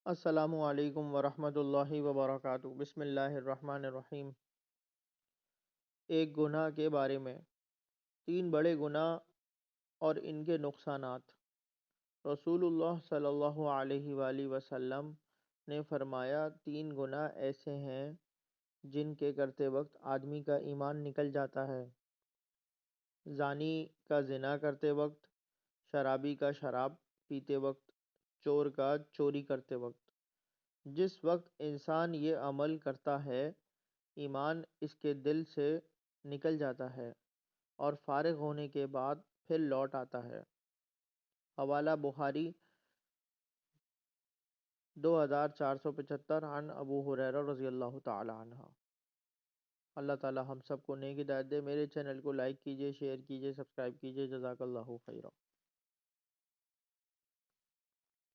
السلام علیکم ورحمۃ اللہ وبرکاتہ۔ بسم اللہ الرحمن الرحیم۔ ایک گناہ کے بارے میں، 3 بڑے گناہ اور ان کے نقصانات۔ رسول اللہ صلی اللہ علیہ وآلہ وسلم نے فرمایا، 3 گناہ ایسے ہیں جن کے کرتے وقت آدمی کا ایمان نکل جاتا ہے: زانی کا زنا کرتے وقت، شرابی کا شراب پیتے وقت، چور کا چوری کرتے وقت۔ جس وقت انسان یہ عمل کرتا ہے، ایمان اس کے دل سے نکل جاتا ہے اور فارغ ہونے کے بعد پھر لوٹ آتا ہے۔ حوالہ بخاری 2475 عن ابو ہریرہ رضی اللہ تعالی عنہ۔ اللہ تعالی ہم سب کو نیک ہدایت دے۔ میرے چینل کو لائک کیجئے، شیئر کیجئے، سبسکرائب کیجئے۔ جزاک اللہ خیرہ۔